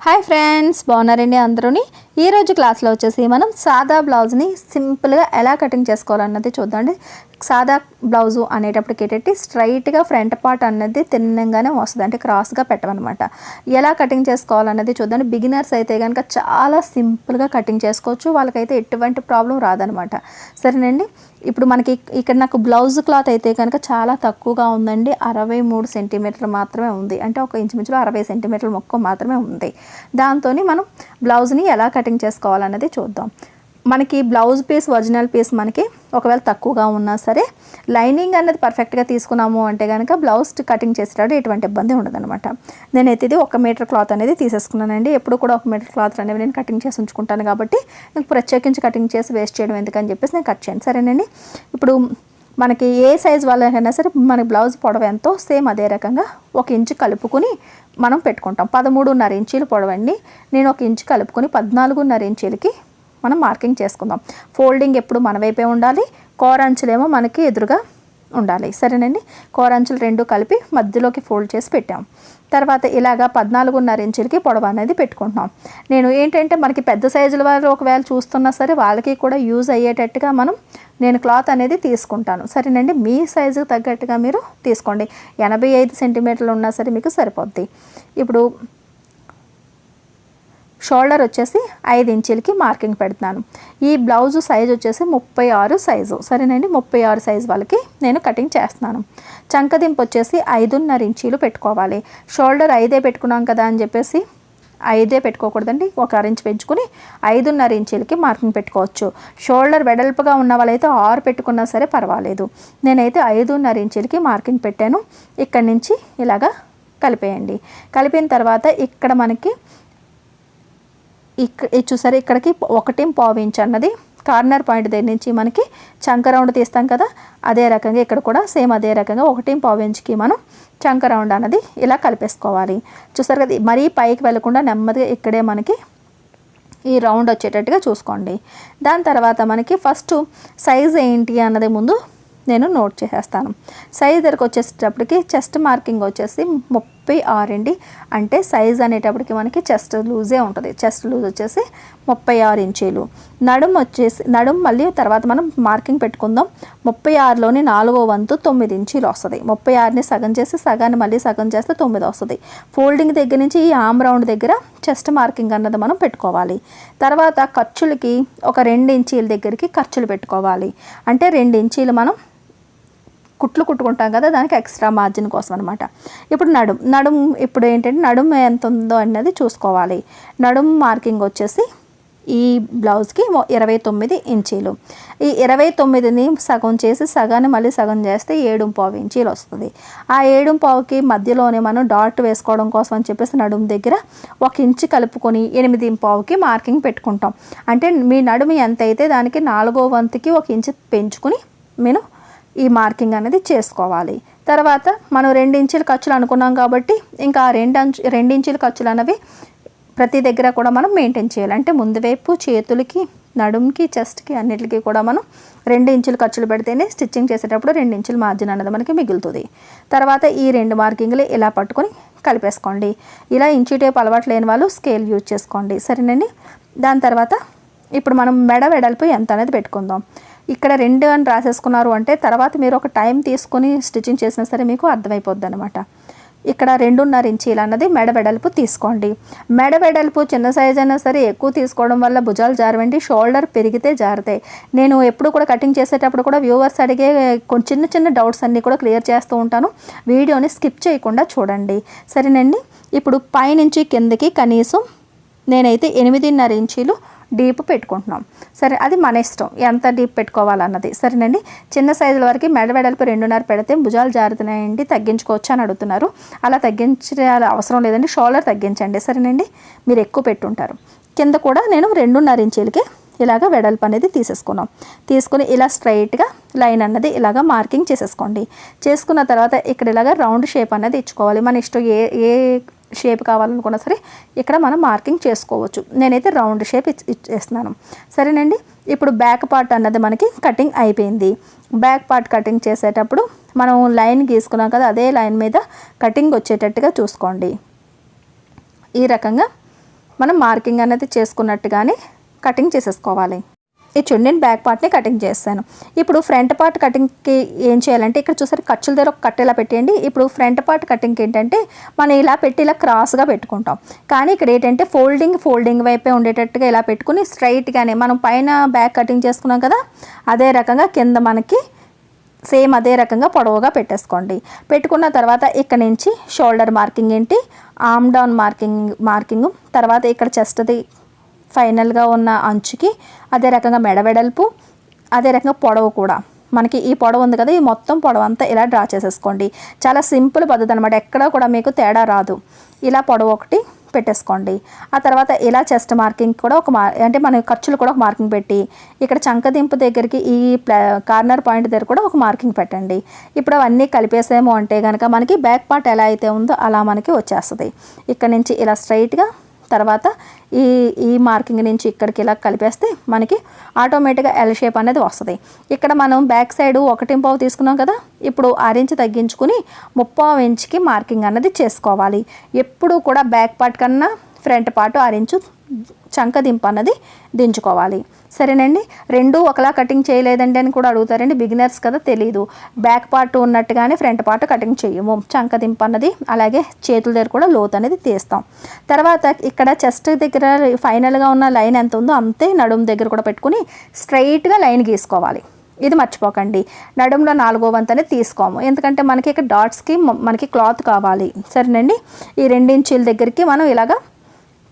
Hi friends, బాగున్నారండి అందరూని. ఈరోజు క్లాస్లో వచ్చేసి మనం సాదా బ్లౌజ్ని సింపుల్గా ఎలా కటింగ్ చేసుకోవాలన్నది చూద్దామండి. సాదా బ్లౌజు అనేటప్పటికి ఏంటంటే స్ట్రైట్గా ఫ్రంట్ పార్ట్ అన్నది తిన్నంగానే వస్తుంది, అంటే క్రాస్గా పెట్టమన్నమాట. ఎలా కటింగ్ చేసుకోవాలన్నది చూద్దాం. బిగినర్స్ అయితే కనుక చాలా సింపుల్గా కటింగ్ చేసుకోవచ్చు, వాళ్ళకైతే ఎటువంటి ప్రాబ్లం రాదనమాట. సరేనండి, ఇప్పుడు మనకి ఇక్కడ నాకు బ్లౌజ్ క్లాత్ అయితే కనుక చాలా తక్కువగా ఉందండి. 63 సెంటీమీటర్లు మాత్రమే ఉంది, అంటే ఒక ఇంచుమించులో 60 సెంటీమీటర్ల మొక్క మాత్రమే ఉంది. దాంతో మనం బ్లౌజ్ని ఎలా కటింగ్ చేసుకోవాలన్నది చూద్దాం. మనకి బ్లౌజ్ పీస్, ఒరిజినల్ పీస్ మనకి ఒకవేళ తక్కువగా ఉన్నా సరే లైనింగ్ అనేది పర్ఫెక్ట్గా తీసుకున్నాము అంటే కనుక బ్లౌజ్ కటింగ్ చేసేటప్పుడు ఎటువంటి ఇబ్బంది ఉండదన్నమాట. నేనైతే ఇది 1 మీటర్ క్లాత్ అనేది తీసేసుకున్నానండి. ఎప్పుడు కూడా 1 మీటర్ క్లాత్ అనేవి నేను కటింగ్ చేసి ఉంచుకుంటాను కాబట్టి నాకు ప్రత్యేకించి కటింగ్ చేసి వేస్ట్ చేయడం ఎందుకని చెప్పేసి నేను కట్ చేయండి. సరేనండి, ఇప్పుడు మనకి ఏ సైజ్ వాళ్ళకైనా సరే మన బ్లౌజ్ పొడవు ఎంతో సేమ్ అదే రకంగా 1 ఇంచు కలుపుకొని మనం పెట్టుకుంటాం. 13.5 ఇంచీలు పొడవండి. నేను 1 ఇంచు కలుపుకొని 14.5 ఇంచీలకి మనం మార్కింగ్ చేసుకుందాం. ఫోల్డింగ్ ఎప్పుడు మన వైపే ఉండాలి, కోరంచులేమో మనకి ఎదురుగా ఉండాలి. సరేనండి, కోరంచులు రెండు కలిపి మధ్యలోకి ఫోల్డ్ చేసి పెట్టాం. తర్వాత ఇలాగా 14.5 ఇంచులకి పొడవు అనేది పెట్టుకుంటున్నాం. నేను ఏంటంటే మనకి పెద్ద సైజుల వారు ఒకవేళ చూస్తున్నా సరే వాళ్ళకి కూడా యూజ్ అయ్యేటట్టుగా నేను క్లాత్ అనేది తీసుకుంటాను. సరేనండి, మీ సైజుకి తగ్గట్టుగా మీరు తీసుకోండి. 85 సెంటీమీటర్లు ఉన్నా సరే మీకు సరిపోద్ది. ఇప్పుడు షోల్డర్ వచ్చేసి 5 ఇంచులకి మార్కింగ్ పెడుతున్నాను. ఈ బ్లౌజు సైజు వచ్చేసి 36 సైజు. సరేనండి, 36 సైజు వాళ్ళకి నేను కటింగ్ చేస్తున్నాను. చంకదింపు వచ్చేసి 5.5 ఇంచీలు పెట్టుకోవాలి. షోల్డర్ 5 పెట్టుకున్నాం కదా అని చెప్పేసి 5 పెట్టుకోకూడదండి. 1 ఇంచు పెంచుకుని 5.5 ఇంచీలకి మార్కింగ్ పెట్టుకోవచ్చు. షోల్డర్ వెడల్పుగా ఉన్న వాళ్ళైతే 6 పెట్టుకున్నా సరే పర్వాలేదు. నేనైతే 5.5 ఇంచీలకి మార్కింగ్ పెట్టాను. ఇక్కడి నుంచి ఇలాగా కలిపేయండి. కలిపిన తర్వాత ఇక్కడ మనకి చూసారు, ఇక్కడికి 1.5 ఇంచ్ అన్నది కార్నర్ పాయింట్ దగ్గర నుంచి మనకి చంక రౌండ్ తీస్తాం కదా, అదే రకంగా ఇక్కడ కూడా సేమ్ అదే రకంగా 1.5 ఇంచ్కి మనం చంక రౌండ్ అన్నది ఇలా కలిపేసుకోవాలి. చూసారు కదా, మరీ పైకి వెళ్లకుండా నెమ్మదిగా ఇక్కడే మనకి ఈ రౌండ్ వచ్చేటట్టుగా చూసుకోండి. దాని తర్వాత మనకి ఫస్ట్ సైజ్ ఏంటి అన్నది ముందు నేను నోట్ చేసేస్తాను. సైజ్ దగ్గరకు వచ్చేటప్పటికి చెస్ట్ మార్కింగ్ వచ్చేసి 36 అండి. అంటే సైజ్ అనేటప్పటికి మనకి చెస్ట్ లూజే ఉంటుంది. చెస్ట్ లూజ్ వచ్చేసి 36 ఇంచీలు. నడుము మళ్ళీ తర్వాత మనం మార్కింగ్ పెట్టుకుందాం. 36లోని 4వ వంతు 9 ఇంచీలు వస్తుంది. 36ని సగం చేసి సగాన్ని మళ్ళీ సగం చేస్తే 9 వస్తుంది. ఫోల్డింగ్ దగ్గర నుంచి ఈ ఆమ్ రౌండ్ దగ్గర చెస్ట్ మార్కింగ్ అన్నది మనం పెట్టుకోవాలి. తర్వాత ఖర్చులకి ఒక 2 ఇంచీల దగ్గరికి ఖర్చులు పెట్టుకోవాలి. అంటే 2 ఇంచీలు మనం కుట్లు కుట్టుకుంటాం కదా, దానికి ఎక్స్ట్రా మార్జిన్ కోసం అనమాట. ఇప్పుడు నడుము ఇప్పుడు ఏంటంటే నడుము ఎంత ఉందో అన్నది చూసుకోవాలి. నడుము మార్కింగ్ వచ్చేసి ఈ బ్లౌజ్కి 29 ఇంచీలు. ఈ 29ని సగం చేసి సగాన్ని మళ్ళీ సగం చేస్తే 7.5 ఇంచీలు వస్తుంది. ఆ 7.5కి మధ్యలోనే మనం డాట్ వేసుకోవడం కోసం అని చెప్పేసి నడుము దగ్గర 1 ఇంచు కలుపుకొని 8.5కి మార్కింగ్ పెట్టుకుంటాం. అంటే మీ నడుము ఎంత అయితే దానికి 4వ వంతుకి 1 ఇంచు పెంచుకుని నేను ఈ మార్కింగ్ అనేది చేసుకోవాలి. తర్వాత మనం 2 ఇంచుల ఖర్చులు అనుకున్నాం కాబట్టి ఇంకా 2 ఇంచుల ఖర్చులు అనేవి ప్రతి దగ్గర కూడా మనం మెయింటైన్ చేయాలి. అంటే ముందు వైపు చేతులకి, నడుముకి, చెస్ట్కి అన్నిటికీ కూడా మనం 2 ఇంచుల ఖర్చులు పెడితేనే స్టిచ్చింగ్ చేసేటప్పుడు 2 ఇంచుల మార్జిన్ అనేది మనకి మిగులుతుంది. తర్వాత ఈ 2 మార్కింగ్లు ఇలా పట్టుకొని కలిపేసుకోండి. ఇలా ఇంచు టేప్ అలవాటు లేని వాళ్ళు స్కేల్ యూజ్ చేసుకోండి. సరేనండి, దాని తర్వాత ఇప్పుడు మనం మెడ వెడల్పు ఎంత అనేది పెట్టుకుందాం. ఇక్కడ 2 అని రాసేసుకున్నారు అంటే తర్వాత మీరు ఒక టైం తీసుకొని స్టిచ్చింగ్ చేసినా సరే మీకు అర్థమైపోద్ది అనమాట. ఇక్కడ 2.5 ఇంచీలు అన్నది మెడ వెడల్పు తీసుకోండి. మెడ వెడల్పు చిన్న సైజ్ అయినా సరే ఎక్కువ తీసుకోవడం వల్ల భుజాలు జారవండి, షోల్డర్ పెరిగితే జారుతాయి. నేను ఎప్పుడు కూడా కటింగ్ చేసేటప్పుడు కూడా వ్యూవర్స్ అడిగే చిన్న చిన్న డౌట్స్ అన్నీ కూడా క్లియర్ చేస్తూ ఉంటాను. వీడియోని స్కిప్ చేయకుండా చూడండి. సరేనండి, ఇప్పుడు పైనుంచి కిందకి కనీసం నేనైతే 8.5 ఇంచీలు డీప్ పెట్టుకుంటున్నాం. సరే, అది మన ఇష్టం ఎంత డీప్ పెట్టుకోవాలన్నది. సరేనండి, చిన్న సైజుల వరకు మెడ వెడల్పు 2.5 పెడితే భుజాలు జారుతున్నాయండి, తగ్గించుకోవచ్చు అని అడుగుతున్నారు. అలా తగ్గించే అవసరం లేదండి, షోల్డర్ తగ్గించండి. సరేనండి, మీరు ఎక్కువ పెట్టుంటారు. కింద కూడా నేను 2.5 ఇంచీలకి ఇలాగ వెడల్పు అనేది తీసుకుని ఇలా స్ట్రైట్గా లైన్ అన్నది ఇలాగ మార్కింగ్ చేసేసుకోండి. చేసుకున్న తర్వాత ఇక్కడ ఇలాగ రౌండ్ షేప్ అనేది ఇచ్చుకోవాలి. మన ఇష్టం ఏ షేప్ కావాలనుకున్నా సరే ఇక్కడ మనం మార్కింగ్ చేసుకోవచ్చు. నేనైతే రౌండ్ షేప్ ఇచ్చేస్తున్నాను. సరేనండి, ఇప్పుడు బ్యాక్ పార్ట్ అన్నది మనకి కటింగ్ అయిపోయింది. బ్యాక్ పార్ట్ కటింగ్ చేసేటప్పుడు మనం లైన్ గీసుకున్నాం కదా, అదే లైన్ మీద కటింగ్ వచ్చేటట్టుగా చూసుకోండి. ఈ రకంగా మనం మార్కింగ్ అనేది చేసుకున్నట్టుగానే కటింగ్ చేసేసుకోవాలి. ఈ చూడండి నేను బ్యాక్ పార్ట్ని కటింగ్ చేస్తాను. ఇప్పుడు ఫ్రంట్ పార్ట్ కటింగ్కి ఏం చేయాలంటే ఇక్కడ చూసారు ఖర్చుల దగ్గర ఒక కట్టెలా పెట్టేయండి. ఇప్పుడు ఫ్రంట్ పార్ట్ కటింగ్కి ఏంటంటే మనం ఇలా పెట్టి ఇలా క్రాస్గా పెట్టుకుంటాం. కానీ ఇక్కడ ఏంటంటే ఫోల్డింగ్ వైపే ఉండేటట్టుగా ఇలా పెట్టుకుని స్ట్రైట్గానే మనం పైన బ్యాక్ కటింగ్ చేసుకున్నాం కదా, అదే రకంగా కింద మనకి సేమ్ అదే రకంగా పొడవుగా పెట్టేసుకోండి. పెట్టుకున్న తర్వాత ఇక్కడ నుంచి షోల్డర్ మార్కింగ్ ఏంటి, ఆర్మ్ డౌన్ మార్కింగ్ తర్వాత ఇక్కడ చెస్ట్ది ఫైనల్గా ఉన్న అంచుకి అదే రకంగా మెడ వెడల్పు, అదే రకంగా పొడవు కూడా మనకి ఈ పొడవు ఉంది కదా, ఈ మొత్తం పొడవు అంతా ఇలా డ్రా చేసేసుకోండి. చాలా సింపుల్ పద్ధతి అనమాట, ఎక్కడా కూడా మీకు తేడా రాదు. ఇలా పొడవు ఒకటి పెట్టేసుకోండి. ఆ తర్వాత ఇలా చెస్ట్ మార్కింగ్ కూడా అంటే మన ఖర్చులు కూడా ఒక మార్కింగ్ పెట్టి ఇక్కడ చంకదింపు దగ్గరికి ఈ కార్నర్ పాయింట్ దగ్గర కూడా ఒక మార్కింగ్ పెట్టండి. ఇప్పుడు అవన్నీ కలిపేసాము అంటే కనుక మనకి బ్యాక్ పార్ట్ ఎలా అయితే ఉందో అలా మనకి వచ్చేస్తుంది. ఇక్కడ నుంచి ఇలా స్ట్రైట్గా తర్వాత ఈ మార్కింగ్ నుంచి ఇక్కడికి ఇలా కలిపేస్తే మనకి ఆటోమేటిక్గా ఎల్ షేప్ అనేది వస్తుంది. ఇక్కడ మనం బ్యాక్ సైడ్ 1.5 తీసుకున్నాం కదా, ఇప్పుడు 6 ఇంచ్ తగ్గించుకుని 3.5 ఇంచ్కి మార్కింగ్ అన్నది చేసుకోవాలి. ఎప్పుడు కూడా బ్యాక్ పార్ట్ కన్నా ఫ్రంట్ పార్ట్ 6 ఇంచు చంకదింపు అన్నది దించుకోవాలి. సరేనండి. రెండు ఒకలా కటింగ్ చేయలేదండి అని కూడా అడుగుతారండి, బిగినర్స్ కదా తెలీదు. బ్యాక్ పార్ట్ ఉన్నట్టుగానే ఫ్రంట్ పార్ట్ కటింగ్ చేయము, చంకదింపు అన్నది అలాగే చేతుల దగ్గర కూడా లోతు అనేది తీస్తాం. తర్వాత ఇక్కడ చెస్ట్ దగ్గర ఫైనల్గా ఉన్న లైన్ ఎంత ఉందో అంతే నడుము దగ్గర కూడా పెట్టుకుని స్ట్రైట్గా లైన్ గీసుకోవాలి. ఇది మర్చిపోకండి. నడుములో 4వ వంతు అనేది తీసుకోము, ఎందుకంటే మనకి ఇక్కడ డాట్స్కి మనకి క్లాత్ కావాలి. సరేనండి. ఈ 2 ఇంచీల దగ్గరికి మనం ఇలాగా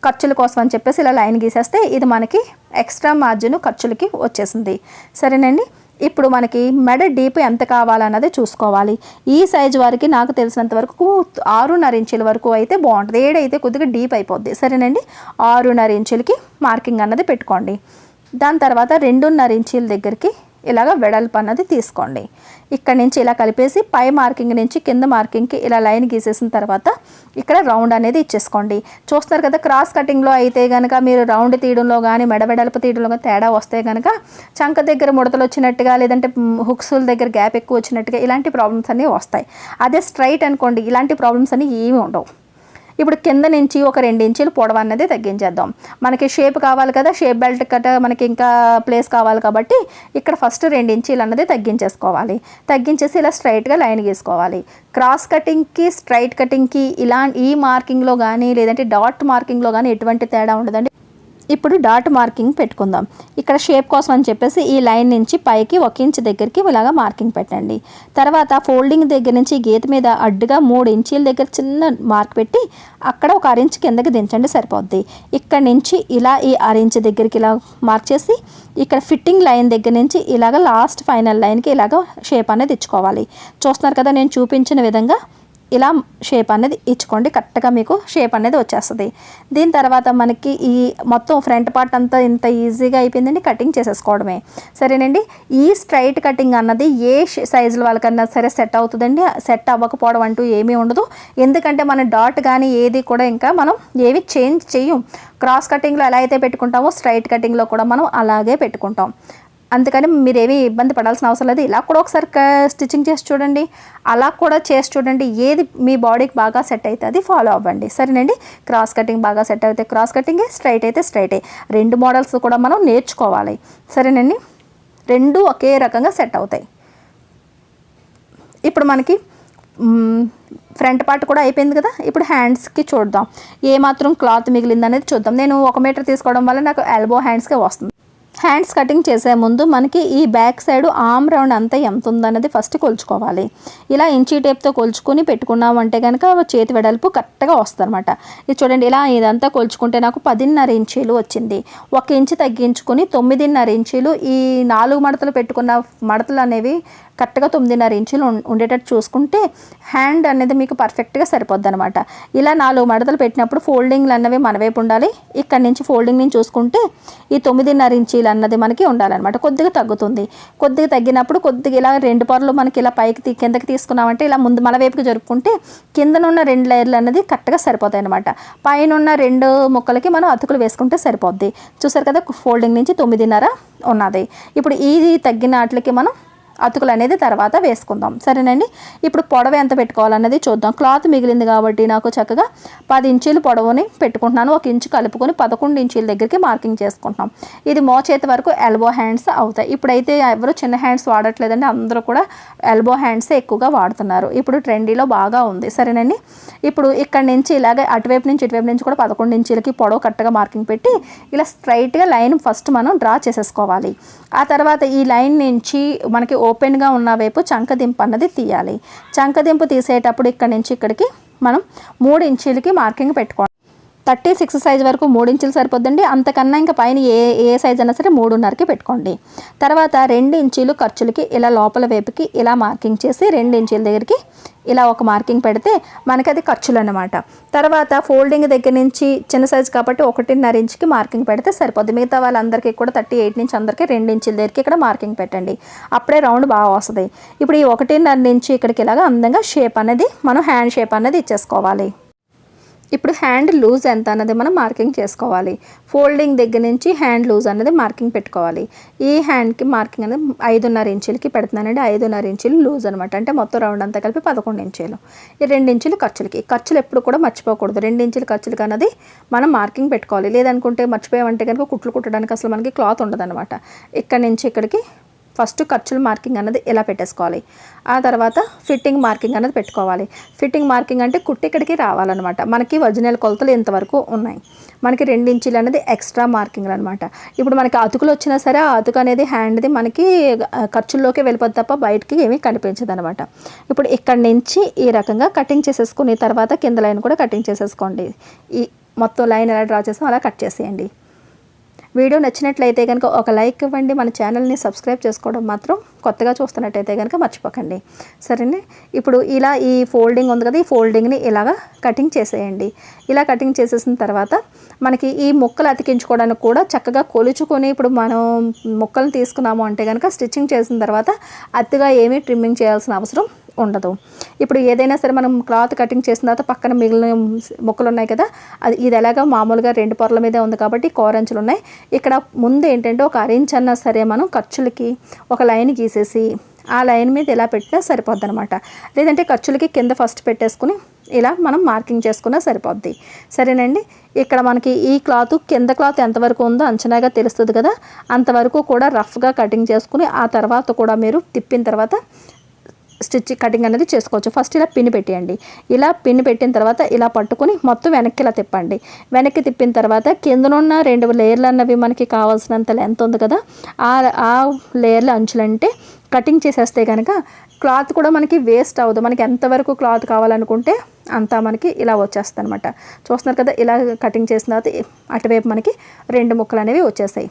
ఖర్చుల కోసం అని చెప్పేసి ఇలా లైన్ గీసేస్తే ఇది మనకి ఎక్స్ట్రా మార్జిన్ ఖర్చులకి వచ్చేసింది. సరేనండి. ఇప్పుడు మనకి మెడ డీప్ ఎంత కావాలన్నది చూసుకోవాలి. ఈ సైజు వారికి నాకు తెలిసినంత వరకు 6.5 ఇంచుల వరకు అయితే బాగుంటుంది. 7 అయితే కొద్దిగా డీప్ అయిపోద్ది. సరేనండి. 6.5 ఇంచులకి మార్కింగ్ అన్నది పెట్టుకోండి. దాని తర్వాత 2.5 ఇంచుల దగ్గరికి ఇలాగ వెడల్పు అన్నది తీసుకోండి. ఇక్కడ నుంచి ఇలా కలిపేసి పై మార్కింగ్ నుంచి కింద మార్కింగ్కి ఇలా లైన్ గీసేసిన తర్వాత ఇక్కడ రౌండ్ అనేది ఇచ్చేసుకోండి. చూస్తున్నారు కదా, క్రాస్ కటింగ్లో అయితే కనుక మీరు రౌండ్ తీయడంలో కానీ మెడ వెడల్పు తీయడంలో కానీ తేడా వస్తే కనుక చంక దగ్గర ముడతలు వచ్చినట్టుగా లేదంటే హుక్స్ల దగ్గర గ్యాప్ ఎక్కువ వచ్చినట్టుగా ఇలాంటి ప్రాబ్లమ్స్ అన్నీ వస్తాయి. అదే స్ట్రైట్ అనుకోండి, ఇలాంటి ప్రాబ్లమ్స్ అన్నీ ఏమీ ఉండవు. ఇప్పుడు కింద నుంచి ఒక 2 ఇంచులు పొడవు అన్నది తగ్గించేద్దాం. మనకి షేప్ కావాలి కదా, షేప్ బెల్ట్ కట్ట మనకి ఇంకా ప్లేస్ కావాలి కాబట్టి ఇక్కడ ఫస్ట్ 2 ఇంచులు అన్నది తగ్గించేసుకోవాలి. తగ్గించేసి ఇలా స్ట్రైట్గా లైన్ గీసుకోవాలి. క్రాస్ కటింగ్కి స్ట్రైట్ కటింగ్కి ఈ మార్కింగ్లో కానీ లేదంటే డాట్ మార్కింగ్లో కానీ ఎటువంటి తేడా ఉండదండి. ఇప్పుడు డాట్ మార్కింగ్ పెట్టుకుందాం. ఇక్కడ షేప్ కోసం అని చెప్పేసి ఈ లైన్ నుంచి పైకి 1 ఇంచ్ దగ్గరికి ఇలాగా మార్కింగ్ పెట్టండి. తర్వాత ఫోల్డింగ్ దగ్గర నుంచి గీత మీద అడ్డుగా 3 ఇంచీల దగ్గర చిన్న మార్క్ పెట్టి అక్కడ ఒక 6 ఇంచ్ కిందకి దించండి, సరిపోద్ది. ఇక్కడ నుంచి ఇలా ఈ 6 ఇంచ్ దగ్గరికి ఇలా మార్క్ చేసి ఇక్కడ ఫిట్టింగ్ లైన్ దగ్గర నుంచి ఇలాగ లాస్ట్ ఫైనల్ లైన్కి ఇలాగ షేప్ అనేది ఇచ్చుకోవాలి. చూస్తున్నారు కదా, నేను చూపించిన విధంగా ఇలా షేప్ అనేది ఇచ్చుకోండి. కరెక్ట్గా మీకు షేప్ అనేది వచ్చేస్తుంది. దీని తర్వాత మనకి ఈ మొత్తం ఫ్రంట్ పార్ట్ అంతా ఇంత ఈజీగా అయిపోయిందండి, కటింగ్ చేసేసుకోవడమే. సరేనండి. ఈ స్ట్రైట్ కటింగ్ అన్నది ఏ సైజుల వాళ్ళకన్నా సరే సెట్ అవుతుందండి. సెట్ అవ్వకపోవడం అంటూ ఏమీ ఉండదు. ఎందుకంటే మన డాట్ కానీ ఏది కూడా ఇంకా మనం ఏవి చేంజ్ చేయం. క్రాస్ కటింగ్లో ఎలా అయితే పెట్టుకుంటామో స్ట్రైట్ కటింగ్లో కూడా మనం అలాగే పెట్టుకుంటాం. అందుకని మీరేమీ ఇబ్బంది పడాల్సిన అవసరం లేదు. ఇలా కూడా ఒకసారి స్టిచ్చింగ్ చేసి చూడండి, అలా కూడా చేసి చూడండి. ఏది మీ బాడీకి బాగా సెట్ అయితే అది ఫాలో అవ్వండి. సరేనండి. క్రాస్ కటింగ్ బాగా సెట్ అయితే క్రాస్ కటింగే, స్ట్రైట్ అయితే స్ట్రైటే. 2 మోడల్స్ కూడా మనం నేర్చుకోవాలి. సరేనండి. 2 ఒకే రకంగా సెట్ అవుతాయి. ఇప్పుడు మనకి ఫ్రంట్ పార్ట్ కూడా అయిపోయింది కదా. ఇప్పుడు హ్యాండ్స్కి చూద్దాం, ఏమాత్రం క్లాత్ మిగిలింది అనేది చూద్దాం. నేను 1 మీటర్ తీసుకోవడం వల్ల నాకు ఎల్బో హ్యాండ్స్కే వస్తుంది. హ్యాండ్స్ కటింగ్ చేసే ముందు మనకి ఈ బ్యాక్ సైడ్ ఆర్మ్ రౌండ్ అంతా ఎంత ఉందన్నది ఫస్ట్ కొలుచుకోవాలి. ఇలా ఇంచీ టేప్తో కొలుచుకుని పెట్టుకున్నామంటే కనుక చేతి వెడల్పు కరెక్ట్గా వస్తుంది అనమాట. ఇది చూడండి, ఇలా ఇదంతా కొలుచుకుంటే నాకు 10.5 ఇంచీలు వచ్చింది. 1 ఇంచు తగ్గించుకుని 9.5 ఇంచీలు ఈ 4 మడతలు పెట్టుకున్న మడతలు అనేవి కరెక్ట్గా 9.5 ఇంచులు ఉండేటట్టు చూసుకుంటే హ్యాండ్ అనేది మీకు పర్ఫెక్ట్గా సరిపోద్ది అనమాట. ఇలా 4 మడతలు పెట్టినప్పుడు ఫోల్డింగ్లు అన్నవి మన వైపు ఉండాలి. ఇక్కడ నుంచి ఫోల్డింగ్ నుంచి చూసుకుంటే ఈ 9.5 ఇంచీలు అన్నది మనకి ఉండాలన్నమాట. కొద్దిగా తగ్గుతుంది. కొద్దిగా తగ్గినప్పుడు కొద్దిగా ఇలా 2 పొరలు మనకి ఇలా పైకి కిందకి తీసుకున్నామంటే ఇలా ముందు మన వైపుకి జరుపుకుంటే కిందనున్న 2 లేయర్లు అన్నది కరెక్ట్గా సరిపోతాయి అనమాట. పైన ఉన్న 2 ముక్కలకి మనం అతుకులు వేసుకుంటే సరిపోద్ది. చూసారు కదా, ఫోల్డింగ్ నుంచి 9.5 ఉన్నది. ఇప్పుడు ఇది తగ్గిన వాటికి మనం అతుకులు అనేది తర్వాత వేసుకుందాం సరేనండి. ఇప్పుడు పొడవు ఎంత పెట్టుకోవాలన్నది చూద్దాం. క్లాత్ మిగిలింది కాబట్టి నాకు చక్కగా 10 ఇంచీలు పొడవుని పెట్టుకుంటున్నాను. 1 ఇంచు కలుపుకొని 11 ఇంచీల దగ్గరికి మార్కింగ్ చేసుకుంటున్నాం. ఇది మోచేతి వరకు ఎల్బో హ్యాండ్స్ అవుతాయి. ఇప్పుడైతే ఎవరు చిన్న హ్యాండ్స్ వాడట్లేదండి, అందరూ కూడా ఎల్బో హ్యాండ్సే ఎక్కువగా వాడుతున్నారు. ఇప్పుడు ట్రెండీలో బాగా ఉంది సరేనండి. ఇప్పుడు ఇక్కడ నుంచి ఇలాగే అటువైపు నుంచి ఇటువైపు నుంచి కూడా 11 ఇంచీలకి పొడవు కరెక్ట్గా మార్కింగ్ పెట్టి ఇలా స్ట్రైట్గా లైన్ ఫస్ట్ మనం డ్రా చేసేసుకోవాలి. ఆ తర్వాత ఈ లైన్ నుంచి మనకి ఓపెన్గా ఉన్న వైపు చంకదింపు అన్నది తీయాలి. చంకదింపు తీసేటప్పుడు ఇక్కడ నుంచి ఇక్కడికి మనం 3 ఇంచీలకి మార్కింగ్ పెట్టుకోవాలి. 36 సైజ్ వరకు 3 ఇంచులు సరిపోద్దండి. అంతకన్నా ఇంకా పైన ఏ సైజ్ అయినా సరే 3.5కి పెట్టుకోండి. తర్వాత 2 ఇంచీలు ఖర్చులకి ఇలా లోపల వైపుకి ఇలా మార్కింగ్ చేసి 2 ఇంచీల దగ్గరికి ఇలా ఒక మార్కింగ్ పెడితే మనకి అది ఖర్చులు అన్నమాట. తర్వాత ఫోల్డింగ్ దగ్గర నుంచి చిన్న సైజ్ కాబట్టి 1.5 ఇంచుకి మార్కింగ్ పెడితే సరిపోద్ది. మిగతా వాళ్ళందరికీ కూడా 38 నుంచి అందరికీ 2 ఇంచుల దగ్గరికి ఇక్కడ మార్కింగ్ పెట్టండి. అప్పుడే రౌండ్ బాగా వస్తుంది. ఇప్పుడు ఈ 1.5 నుంచి ఇక్కడికి ఇలాగా అందంగా షేప్ అనేది మనం హ్యాండ్ షేప్ అనేది ఇచ్చేసుకోవాలి. ఇప్పుడు హ్యాండ్ లూజ్ ఎంత అన్నది మనం మార్కింగ్ చేసుకోవాలి. ఫోల్డింగ్ దగ్గర నుంచి హ్యాండ్ లూజ్ అనేది మార్కింగ్ పెట్టుకోవాలి. ఈ హ్యాండ్కి మార్కింగ్ అనేది 5.5 ఇంచులకి పెడుతున్నానండి. 5.5 ఇంచులు లూజ్ అనమాట. అంటే మొత్తం రౌండ్ అంతా కలిపి 11 ఇంచులు. ఈ 2 ఇంచులు ఖర్చులకి. ఖర్చులు ఎప్పుడు కూడా మర్చిపోకూడదు. 2 ఇంచులు ఖర్చులకి అన్నది మనం మార్కింగ్ పెట్టుకోవాలి. లేదనుకుంటే మర్చిపోయామంటే కనుక కుట్లు కుట్టడానికి అసలు మనకి క్లాత్ ఉండదు అనమాట. ఇక్కడ నుంచి ఇక్కడికి ఫస్ట్ ఖర్చుల మార్కింగ్ అన్నది ఇలా పెట్టేసుకోవాలి. ఆ తర్వాత ఫిట్టింగ్ మార్కింగ్ అన్నది పెట్టుకోవాలి. ఫిట్టింగ్ మార్కింగ్ అంటే కుట్టి ఇక్కడికి రావాలన్నమాట. మనకి ఒరిజినల్ కొలతలు ఇంతవరకు ఉన్నాయి. మనకి 2 ఇంచులు అనేది ఎక్స్ట్రా మార్కింగ్లు అనమాట. ఇప్పుడు మనకి అతుకులు వచ్చినా సరే ఆ అతుకు అనేది హ్యాండ్ది మనకి ఖర్చుల్లోకి వెళ్ళిపోద్ది తప్ప బయటికి ఏమీ కనిపించదు అనమాట. ఇప్పుడు ఇక్కడి నుంచి ఈ రకంగా కటింగ్ చేసేసుకుని తర్వాత కింద లైన్ కూడా కటింగ్ చేసేసుకోండి. ఈ మొత్తం లైన్ ఎలా డ్రా చేసాం అలా కట్ చేసేయండి. వీడియో నచ్చినట్లయితే కనుక ఒక లైక్ ఇవ్వండి. మన ఛానల్ని సబ్స్క్రైబ్ చేసుకోవడం మాత్రం కొత్తగా చూస్తున్నట్టయితే కనుక మర్చిపోకండి సరేనే. ఇప్పుడు ఇలా ఈ ఫోల్డింగ్ ఉంది కదా, ఈ ఫోల్డింగ్ని ఇలాగా కటింగ్ చేసేయండి. ఇలా కటింగ్ చేసేసిన తర్వాత మనకి ఈ ముక్కలు అతికించుకోవడానికి కూడా చక్కగా కొలుచుకొని ఇప్పుడు మనం ముక్కలు తీసుకున్నాము అంటే కనుక స్టిచ్చింగ్ చేసిన తర్వాత అతిగా ఏమీ ట్రిమ్మింగ్ చేయాల్సిన అవసరం ఉండదు. ఇప్పుడు ఏదైనా సరే మనం క్లాత్ కటింగ్ చేసిన తర్వాత పక్కన మిగిలిన ముక్కలు ఉన్నాయి కదా, ఇది ఎలాగో మామూలుగా 2 పొరల మీదే ఉంది కాబట్టి కోరంచులు ఉన్నాయి. ఇక్కడ ముందు ఏంటంటే ఒక అరెంజ్ అన్నా సరే మనం ఖర్చులకి ఒక లైన్ గీసేసి ఆ లైన్ మీద ఇలా పెట్టినా సరిపోద్ది అనమాట. లేదంటే ఖర్చులకి కింద ఫస్ట్ పెట్టేసుకుని ఇలా మనం మార్కింగ్ చేసుకున్నా సరిపోద్ది సరేనండి. ఇక్కడ మనకి ఈ క్లాత్ కింద క్లాత్ ఎంతవరకు ఉందో అంచనాగా తెలుస్తుంది కదా, అంతవరకు కూడా రఫ్గా కటింగ్ చేసుకుని ఆ తర్వాత కూడా మీరు తిప్పిన తర్వాత స్టిచ్ కటింగ్ అనేది చేసుకోవచ్చు. ఫస్ట్ ఇలా పిన్ పెట్టేయండి. ఇలా పిన్ పెట్టిన తర్వాత ఇలా పట్టుకుని మొత్తం వెనక్కి ఇలా తిప్పండి. వెనక్కి తిప్పిన తర్వాత కిందనున్న 2 లేయర్లు అన్నవి మనకి కావాల్సినంత లెంత్ ఉంది కదా, ఆ లేయర్ల అంచులంటే కటింగ్ చేసేస్తే కనుక క్లాత్ కూడా మనకి వేస్ట్ అవ్వదు. మనకి ఎంతవరకు క్లాత్ కావాలనుకుంటే అంతా మనకి ఇలా వచ్చేస్తుంది అనమాట. చూస్తున్నారు కదా, ఇలా కటింగ్ చేసిన తర్వాత అటువైపు మనకి 2 ముక్కలు అనేవి వచ్చేసాయి.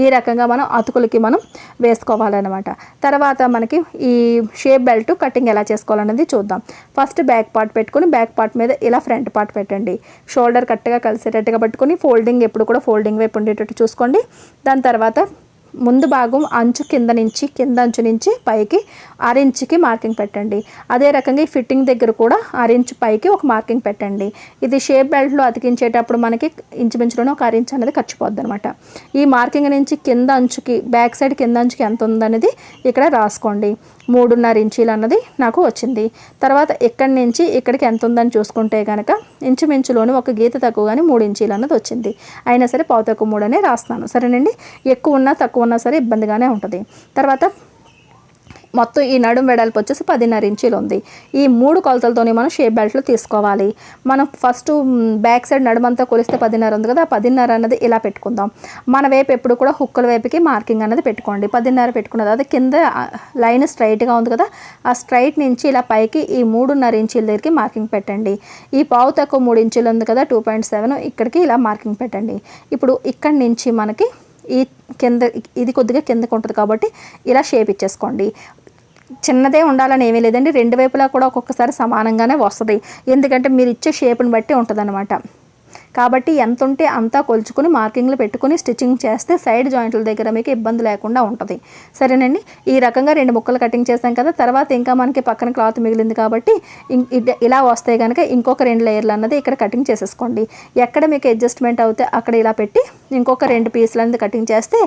ఈ రకంగా మనం అతుకులకి మనం వేసుకోవాలన్నమాట. తర్వాత మనకి ఈ షేప్ బెల్ట్ కటింగ్ ఎలా చేసుకోవాలనేది చూద్దాం. ఫస్ట్ బ్యాక్ పార్ట్ పెట్టుకుని బ్యాక్ పార్ట్ మీద ఇలా ఫ్రంట్ పార్ట్ పెట్టండి. షోల్డర్ కరెక్ట్గా కలిసేటట్టుగా పట్టుకుని ఫోల్డింగ్ ఎప్పుడు కూడా ఫోల్డింగ్ వైపు ఉండేటట్టు చూసుకోండి. దాని తర్వాత ముందు భాగం అంచు కింద అంచు నుంచి పైకి 6 ఇంచుకి మార్కింగ్ పెట్టండి. అదే రకంగా ఈ ఫిట్టింగ్ దగ్గర కూడా 6 ఇంచు పైకి ఒక మార్కింగ్ పెట్టండి. ఇది షేప్ బెల్ట్లో అతికించేటప్పుడు మనకి ఇంచుమించులోనే ఒక 6 ఇంచు అనేది ఖర్చుపోద్ది అనమాట. ఈ మార్కింగ్ నుంచి కింద అంచుకి బ్యాక్ సైడ్ కింద అంచుకి ఎంత ఉందనేది ఇక్కడ రాసుకోండి. 3.5 ఇంచీలు అన్నది నాకు వచ్చింది. తర్వాత ఇక్కడి నుంచి ఇక్కడికి ఎంత ఉందని చూసుకుంటే కనుక ఇంచుమించులోని ఒక గీత తక్కువగానే 3 ఇంచీలు అన్నది వచ్చింది. అయినా సరే పావు తక్కువ 3 అనే రాస్తాను సరేనండి. ఎక్కువ ఉన్నా తక్కువ ఉన్నా సరే ఇబ్బందిగానే ఉంటుంది. తర్వాత మొత్తం ఈ నడుము వెడల్పు వచ్చేసి 10.5 ఇంచీలు ఉంది. ఈ 3 కొలతలతోనే మనం షేప్ బెల్ట్లు తీసుకోవాలి. మనం ఫస్ట్ బ్యాక్ సైడ్ నడుమంతా కొలిస్తే 10.5 ఉంది కదా, 10.5 అన్నది ఇలా పెట్టుకుందాం. మన వైపు ఎప్పుడు కూడా హుక్కుల వైపుకి మార్కింగ్ అనేది పెట్టుకోండి. 10.5 పెట్టుకున్నది అది కింద లైన్ స్ట్రైట్గా ఉంది కదా, ఆ స్ట్రైట్ నుంచి ఇలా పైకి ఈ 3.5 ఇంచీల దగ్గరికి మార్కింగ్ పెట్టండి. ఈ పావు తక్కువ 3 ఇంచీలు ఉంది కదా 2.7 ఇక్కడికి ఇలా మార్కింగ్ పెట్టండి. ఇప్పుడు ఇక్కడి నుంచి మనకి ఈ కింద ఇది కొద్దిగా కిందకు ఉంటుంది కాబట్టి ఇలా షేప్ ఇచ్చేసుకోండి. చిన్నదే ఉండాలని ఏమీ లేదండి, 2 వైపులా కూడా ఒక్కొక్కసారి సమానంగానే వస్తుంది. ఎందుకంటే మీరు ఇచ్చే షేప్ని బట్టి ఉంటుంది అనమాట. కాబట్టి ఎంత ఉంటే అంతా కొలుచుకుని మార్కింగ్లు పెట్టుకుని స్టిచ్చింగ్ చేస్తే సైడ్ జాయింట్ల దగ్గర మీకు ఇబ్బంది లేకుండా ఉంటుంది. సరేనండి, ఈ రకంగా 2 ముక్కలు కటింగ్ చేసాం కదా. తర్వాత ఇంకా మనకి పక్కన క్లాత్ మిగిలింది కాబట్టి ఇలా వస్తే కనుక ఇంకొక 2 లేయర్లు అన్నది ఇక్కడ కటింగ్ చేసేసుకోండి. ఎక్కడ మీకు అడ్జస్ట్మెంట్ అవుతే అక్కడ ఇలా పెట్టి ఇంకొక 2 పీసులు అనేది కటింగ్ చేస్తే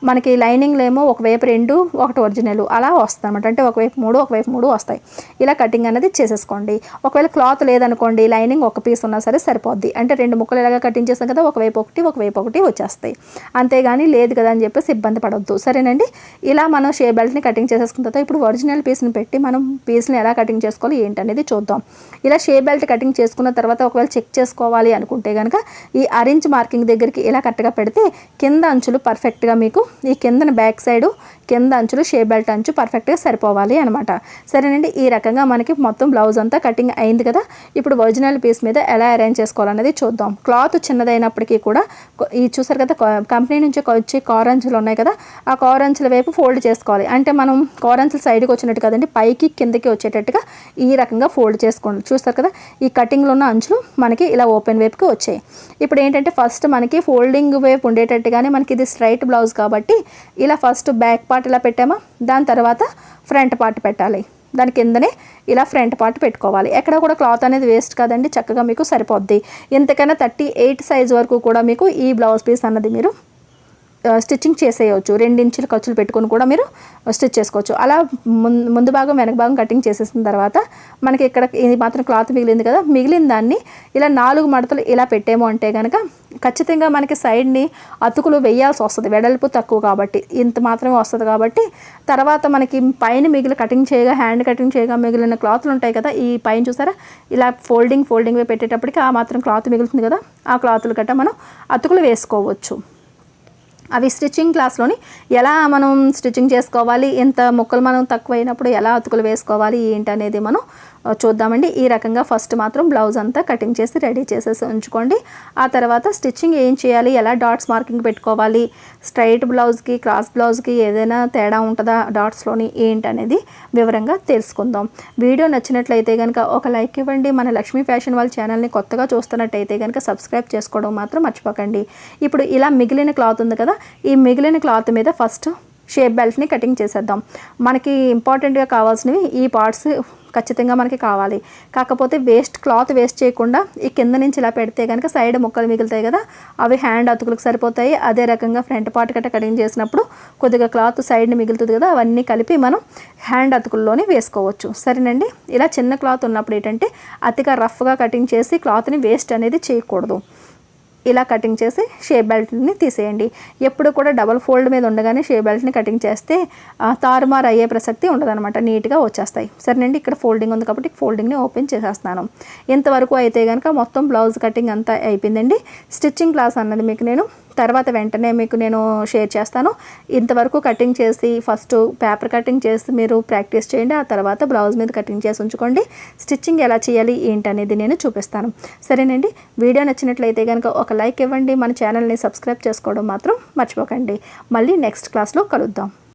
మనకి లైనింగ్లు ఏమో ఒకవైపు 2 ఒకటి ఒరిజినల్ అలా వస్తుంది అనమాట. అంటే ఒకవైపు 3 ఒకవైపు 3 వస్తాయి. ఇలా కటింగ్ అనేది చేసేసుకోండి. ఒకవేళ క్లాత్ లేదనుకోండి, లైనింగ్ ఒక పీస్ ఉన్నా సరే సరిపోద్ది. అంటే 2 ముక్కలు ఇలాగా కటింగ్ చేస్తాం కదా, ఒకవైపు ఒకటి వచ్చేస్తాయి. అంతేగాని లేదు కదా అని చెప్పేసి ఇబ్బంది పడవద్దు. సరేనండి, ఇలా మనం షే బెల్ట్ని కటింగ్ చేసేసుకున్న తర్వాత ఇప్పుడు ఒరిజినల్ పీస్ని పెట్టి మనం పీస్ని ఎలా కటింగ్ చేసుకోవాలి ఏంటనేది చూద్దాం. ఇలా షే బెల్ట్ కటింగ్ చేసుకున్న తర్వాత ఒకవేళ చెక్ చేసుకోవాలి అనుకుంటే కనుక ఈ అరేంజ్ మార్కింగ్ దగ్గరికి ఇలా కరెక్ట్గా పెడితే కింద అంచులు పర్ఫెక్ట్గా మీకు ఈ కిందన బ్యాక్ సైడు కింద అంచులు షే బెల్ట్ అంచు పర్ఫెక్ట్గా సరిపోవాలి అనమాట. సరేనండి, ఈ రకంగా మనకి మొత్తం బ్లౌజ్ అంతా కటింగ్ అయింది కదా. ఇప్పుడు ఒరిజినల్ పీస్ మీద ఎలా అరేంజ్ చేసుకోవాలనేది చూద్దాం. క్లాత్ చిన్నదైనప్పటికీ కూడా ఈ చూసారు కదా, కంపెనీ నుంచి వచ్చే కారంచులు ఉన్నాయి కదా, ఆ కారంచుల వైపు ఫోల్డ్ చేసుకోవాలి. అంటే మనం కారంచులు సైడ్కి వచ్చినట్టు కదండి, పైకి కిందకి వచ్చేటట్టుగా ఈ రకంగా ఫోల్డ్ చేసుకోండి. చూస్తారు కదా, ఈ కటింగ్లో ఉన్న అంచులు మనకి ఇలా ఓపెన్ వైపుకి వచ్చాయి. ఇప్పుడు ఏంటంటే ఫస్ట్ మనకి ఫోల్డింగ్ వైపు ఉండేటట్టుగానే మనకి ఇది స్ట్రైట్ బ్లౌజ్ కాబట్టి ఇలా ఫస్ట్ బ్యాక్ పార్ట్ ఇలా పెట్టామా, దాని తర్వాత ఫ్రంట్ పార్ట్ పెట్టాలి. దాని కిందనే ఇలా ఫ్రంట్ పార్ట్ పెట్టుకోవాలి. ఎక్కడ కూడా క్లాత్ అనేది వేస్ట్ కాదండి, చక్కగా మీకు సరిపోద్ది. ఎంతకైనా 38 సైజ్ వరకు కూడా మీకు ఈ బ్లౌజ్ పీస్ అన్నది మీరు స్టిచ్చింగ్ చేసేయచ్చు. 2 ఇంచుల ఖర్చులు పెట్టుకొని కూడా మీరు స్టిచ్ చేసుకోవచ్చు. అలా ముందు భాగం వెనక భాగం కటింగ్ చేసేసిన తర్వాత మనకి ఇక్కడ ఇది మాత్రం క్లాత్ మిగిలింది కదా, మిగిలిన దాన్ని ఇలా 4 మడతలు ఇలా పెట్టేమో అంటే కనుక ఖచ్చితంగా మనకి సైడ్ని అతుకులు వేయాల్సి వస్తుంది. వెడల్పు తక్కువ కాబట్టి ఇంత మాత్రమే వస్తుంది. కాబట్టి తర్వాత మనకి పైన మిగిలిన కటింగ్ చేయగా హ్యాండ్ కటింగ్ చేయగా మిగిలిన క్లాత్లు ఉంటాయి కదా, ఈ పైన చూసారా ఇలా ఫోల్డింగ్ పెట్టేటప్పటికి ఆ మాత్రం క్లాత్ మిగులుతుంది కదా, ఆ క్లాత్లు గట్రా మనం అతుకులు వేసుకోవచ్చు. అవి స్టిచ్చింగ్ క్లాస్లోని ఎలా మనం స్టిచ్చింగ్ చేసుకోవాలి, ఎంత ముక్కలు మనం తక్కువైనప్పుడు ఎలా అతుకులు వేసుకోవాలి ఏంటనేది మనం చూద్దామండి. ఈ రకంగా ఫస్ట్ మాత్రం బ్లౌజ్ అంతా కటింగ్ చేసి రెడీ చేసేసి ఉంచుకోండి. ఆ తర్వాత స్టిచ్చింగ్ ఏం చేయాలి, ఎలా డాట్స్ మార్కింగ్ పెట్టుకోవాలి, స్ట్రైట్ బ్లౌజ్కి క్రాస్ బ్లౌజ్కి ఏదైనా తేడా ఉంటుందా డాట్స్లోని ఏంటనేది వివరంగా తెలుసుకుందాం. వీడియో నచ్చినట్లయితే కనుక ఒక లైక్ ఇవ్వండి. మన లక్ష్మీ ఫ్యాషన్ వాళ్ళ ఛానల్ని కొత్తగా చూస్తున్నట్టయితే కనుక సబ్స్క్రైబ్ చేసుకోవడం మాత్రం మర్చిపోకండి. ఇప్పుడు ఇలా మిగిలిన క్లాత్ ఉంది కదా, ఈ మిగిలిన క్లాత్ మీద ఫస్ట్ షేప్ బెల్ట్ని కటింగ్ చేసేద్దాం. మనకి ఇంపార్టెంట్గా కావాల్సినవి ఈ పార్ట్స్ ఖచ్చితంగా మనకి కావాలి. కాకపోతే క్లాత్ వేస్ట్ చేయకుండా ఈ కింద నుంచి ఇలా పెడితే కనుక సైడ్ ముక్కలు మిగులుతాయి కదా, అవి హ్యాండ్ అతుకులకు సరిపోతాయి. అదే రకంగా ఫ్రంట్ పార్ట్ గట్ట కటింగ్ చేసినప్పుడు కొద్దిగా క్లాత్ సైడ్ని మిగులుతుంది కదా, అవన్నీ కలిపి మనం హ్యాండ్ అతుకుల్లోనే వేసుకోవచ్చు. సరేనండి, ఇలా చిన్న క్లాత్ ఉన్నప్పుడు ఏంటంటే అతిగా రఫ్గా కటింగ్ చేసి క్లాత్ని వేస్ట్ అనేది చేయకూడదు. ఇలా కటింగ్ చేసి షేప్ బెల్ట్ని తీసేయండి. ఎప్పుడు కూడా డబల్ ఫోల్డ్ మీద ఉండగానే షేప్ బెల్ట్ని కటింగ్ చేస్తే తారుమారు అయ్యే ప్రసక్తి ఉండదన్నమాట, నీట్గా వచ్చేస్తాయి. సరేనండి, ఇక్కడ ఫోల్డింగ్ ఉంది కాబట్టి ఫోల్డింగ్ని ఓపెన్ చేసేస్తున్నాను. ఇంతవరకు అయితే కనుక మొత్తం బ్లౌజ్ కటింగ్ అంతా అయిపోయిందండి. స్టిచ్చింగ్ క్లాస్ అన్నది మీకు నేను తర్వాత వెంటనే మీకు నేను షేర్ చేస్తాను. ఇంతవరకు కటింగ్ చేసి ఫస్ట్ పేపర్ కటింగ్ చేసి మీరు ప్రాక్టీస్ చేయండి. ఆ తర్వాత బ్లౌజ్ మీద కటింగ్ చేసి ఉంచుకోండి. స్టిచ్చింగ్ ఎలా చేయాలి ఏంటనేది నేను చూపిస్తాను. సరేనండి, వీడియో నచ్చినట్లయితే కనుక ఒక లైక్ ఇవ్వండి. మన ఛానల్ని సబ్స్క్రైబ్ చేసుకోవడం మాత్రం మర్చిపోకండి. మళ్ళీ నెక్స్ట్ క్లాస్లో కలుద్దాం.